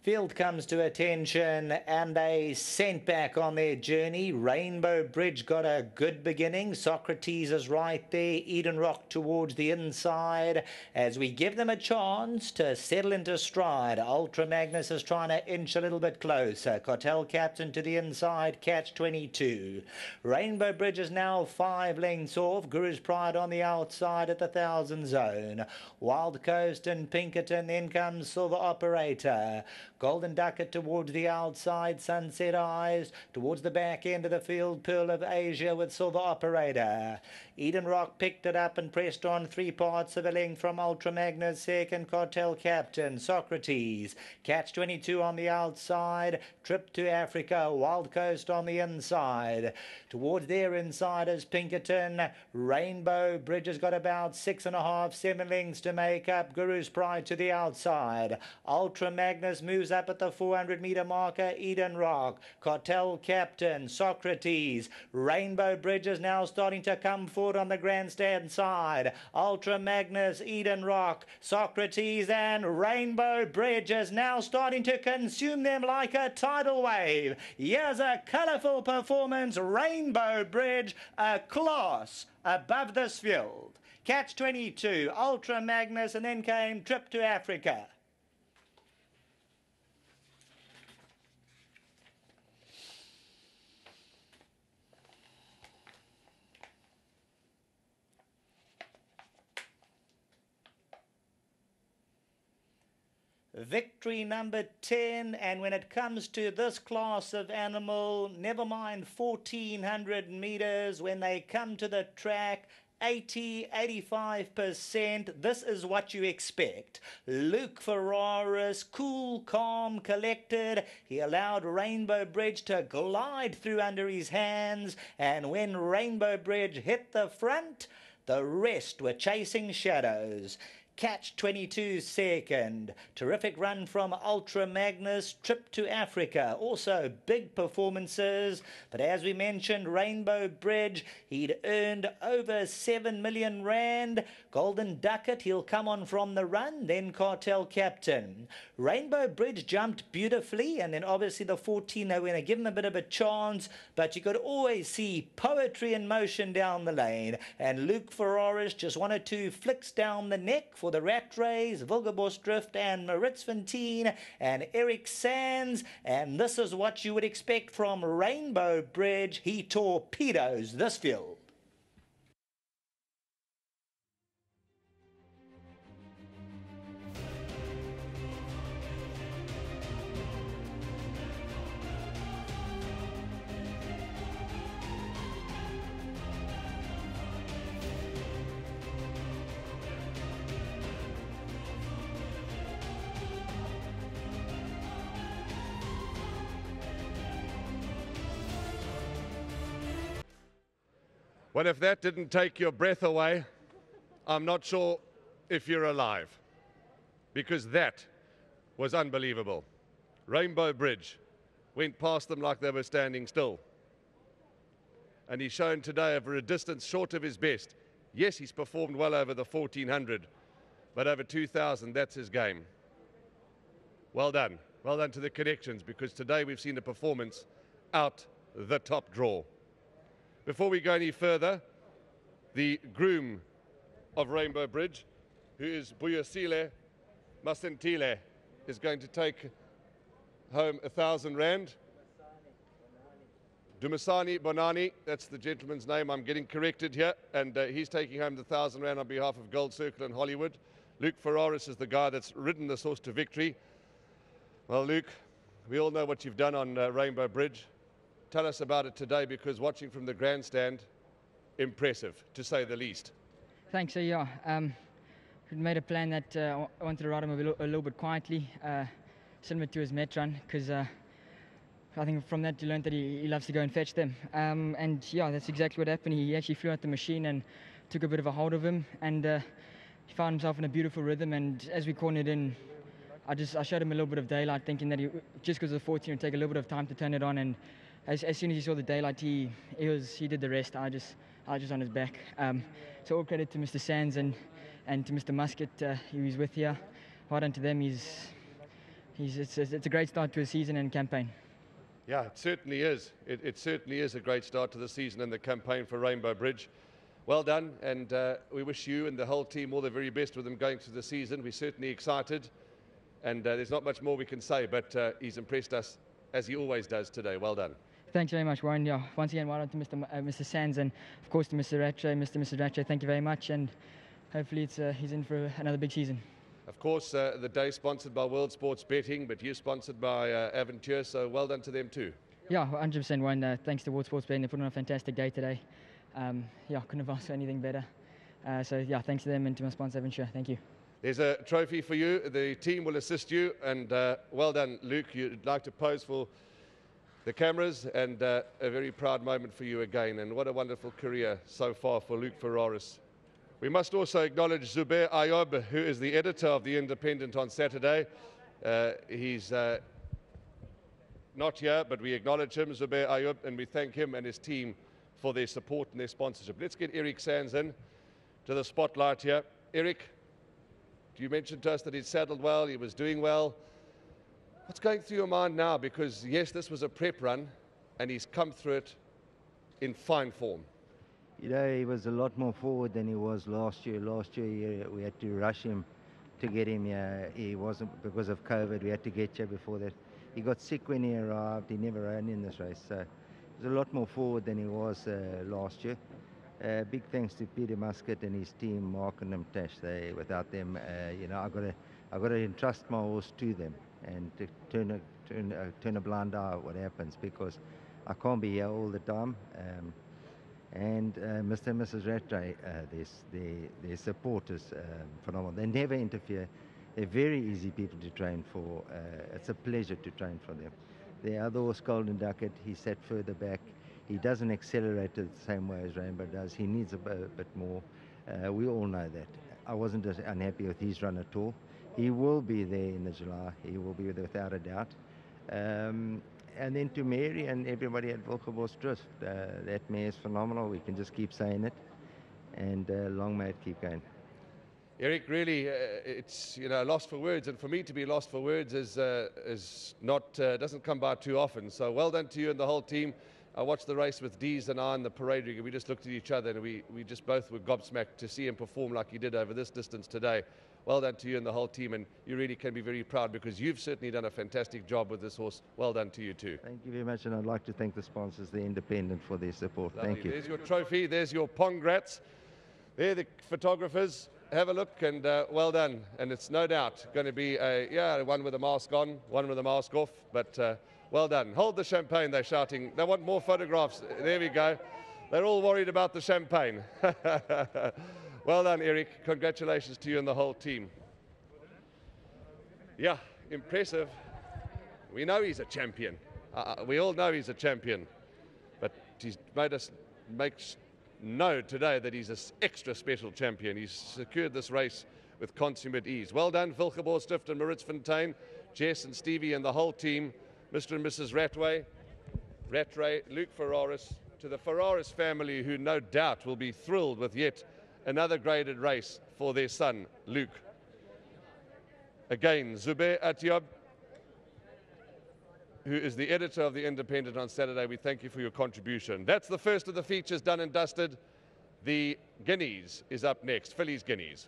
Field comes to attention and they sent back on their journey. Rainbow Bridge got a good beginning. Socrates is right there. Eden Rock towards the inside as we give them a chance to settle into stride. Ultra Magnus is trying to inch a little bit closer. Cartel Captain to the inside. Catch 22. Rainbow Bridge is now 5 lengths off. Guru's Pride on the outside at the 1,000 zone. Wild Coast and Pinkerton. Then comes Silver Operator. Golden Ducat towards the outside, Sunset Eyes towards the back end of the field, Pearl of Asia with Silver Operator. Eden Rock picked it up and pressed on 3 parts of a length from Ultra Magnus, second Cartel Captain, Socrates. Catch 22 on the outside, Trip to Africa, Wild Coast on the inside. Towards their inside is Pinkerton. Rainbow Bridge has got about 6.5, 7 lengths to make up. Guru's Pride to the outside. Ultra Magnus moves up at the 400-meter marker. Eden Rock, Cartel Captain, Socrates. Rainbow Bridge is now starting to come forward on the grandstand side. Ultra Magnus, Eden Rock, Socrates and Rainbow Bridge is now starting to consume them like a tidal wave. Here's a colourful performance. Rainbow Bridge, a class above this field. Catch 22, Ultra Magnus, and then came Trip to Africa. Victory number 10, and when it comes to this class of animal, never mind 1,400 meters, when they come to the track, 80-85%, this is what you expect. Luke Ferraris, cool, calm, collected. He allowed Rainbow Bridge to glide through under his hands, and when Rainbow Bridge hit the front, the rest were chasing shadows. Catch 22 second. Terrific run from Ultra Magnus. Trip to Africa. Also big performances. But as we mentioned, Rainbow Bridge, he'd earned over 7 million rand. Golden Ducat, he'll come on from the run. Then Cartel Captain. Rainbow Bridge jumped beautifully. And then obviously the 14, they were going to give him a bit of a chance. But you could always see poetry in motion down the lane. And Luke Ferraris just 1 or 2 flicks down the neck for the Rat Rays, Wilgerbos Drift and Maritz Fontaine and Eric Sands, and this is what you would expect from Rainbow Bridge. He torpedoes this field. Well, if that didn't take your breath away, I'm not sure if you're alive, because that was unbelievable. Rainbow Bridge went past them like they were standing still. And he's shown today over a distance short of his best. Yes, he's performed well over the 1,400, but over 2,000, that's his game. Well done. Well done to the connections, because today we've seen a performance out the top draw. Before we go any further, the groom of Rainbow Bridge, who is Buyasile Masentile, is going to take home 1,000 rand. Dumasani Bonani, that's the gentleman's name, I'm getting corrected here, and he's taking home the 1,000 rand on behalf of Gold Circle and Hollywood. Luke Ferraris is the guy that's ridden this horse to victory. Well, Luke, we all know what you've done on Rainbow Bridge. Tell us about it today, because watching from the grandstand, impressive, to say the least. Thanks. So yeah, we made a plan that I wanted to ride him a little bit quietly, similar to his Met run, because I think from that you learned that he loves to go and fetch them. And yeah, that's exactly what happened. He actually flew out the machine and took a bit of a hold of him, and he found himself in a beautiful rhythm. And as we cornered in, I showed him a little bit of daylight, thinking that just because of the 14 it would take a little bit of time to turn it on. And as soon as he saw the daylight, he did the rest. I just on his back. So all credit to Mr. Sands and and to Mr. Muscat, who is with here. Well done to them. It's a great start to a season and campaign. Yeah, it certainly is. It certainly is a great start to the season and the campaign for Rainbow Bridge. Well done, and we wish you and the whole team all the very best with them going through the season. We're certainly excited, and there's not much more we can say, but he's impressed us as he always does today. Well done. Thanks very much, Warren. Yeah, once again, well done to Mr. Sands, and of course to Mr. Rattray. Thank you very much, and hopefully he's in for another big season. Of course, the day sponsored by World Sports Betting, but you're sponsored by Aventure, so well done to them too. Yeah, 100%, Warren. Thanks to World Sports Betting. They put on a fantastic day today. Yeah, couldn't have asked for anything better. So yeah, thanks to them and to my sponsor, Aventure. Thank you. There's a trophy for you. The team will assist you, and well done, Luke. You'd like to pose for the cameras, and a very proud moment for you again. And what a wonderful career so far for Luke Ferraris. We must also acknowledge Zubair Ayoub, who is the editor of The Independent on Saturday. He's not here, but we acknowledge him, Zubair Ayoub, and we thank him and his team for their support and their sponsorship. Let's get Eric Sands in to the spotlight here. Eric, you mentioned to us that he'd saddled well, he was doing well. What's going through your mind now? Because yes, this was a prep run, and he's come through it in fine form. You know, he was a lot more forward than he was last year. Last year, we had to rush him to get him here. He wasn't, because of COVID, we had to get here before that. He got sick when he arrived. He never ran in this race. So he was a lot more forward than he was last year. Big thanks to Peter Muscat and his team, Mark and them, Tash. Without them, you know, I got to entrust my horse to them and to turn a blind eye at what happens, because I can't be here all the time. And Mr. and Mrs. Rattray, their support is phenomenal. They never interfere. They're very easy people to train for. It's a pleasure to train for them. The other horse, Golden Ducat, he sat further back. He doesn't accelerate it the same way as Rainbow does. He needs a bit more. We all know that. I wasn't unhappy with his run at all. He will be there in the July. He will be there without a doubt. And then to Mary and everybody at Wilgeborgsdrift, that mare is phenomenal. We can just keep saying it, and long may it keep going. Eric, really, it's, you know, lost for words, and for me to be lost for words is not doesn't come by too often. So well done to you and the whole team. I watched the race with Dees and I in the parade ring, and we just looked at each other, and we just both were gobsmacked to see him perform like he did over this distance today. Well done to you and the whole team, and you really can be very proud, because you've certainly done a fantastic job with this horse. Well done to you too. Thank you very much, and I'd like to thank the sponsors, the Independent, for their support. Lovely. Thank you. There's your trophy, there's your Pongrats. There, the photographers. Have a look, and well done. And it's no doubt going to be one with a mask on, one with a mask off, but well done. Hold the champagne, they're shouting. They want more photographs. There we go. They're all worried about the champagne. Well done, Eric. Congratulations to you and the whole team. Yeah, impressive. We know he's a champion. We all know he's a champion, but he's made us know today that he's an extra special champion. He's secured this race with consummate ease. Well done, Wilgeborgsdrift and Maritzfontein, Jess and Stevie and the whole team, Mr. and Mrs. Rattray, Luke Ferraris, to the Ferraris family, who no doubt will be thrilled with yet another graded race for their son, Luke. Again, Zubair Ayoub, who is the editor of The Independent on Saturday, we thank you for your contribution. That's the first of the features done and dusted. The Guineas is up next, Phillies Guineas.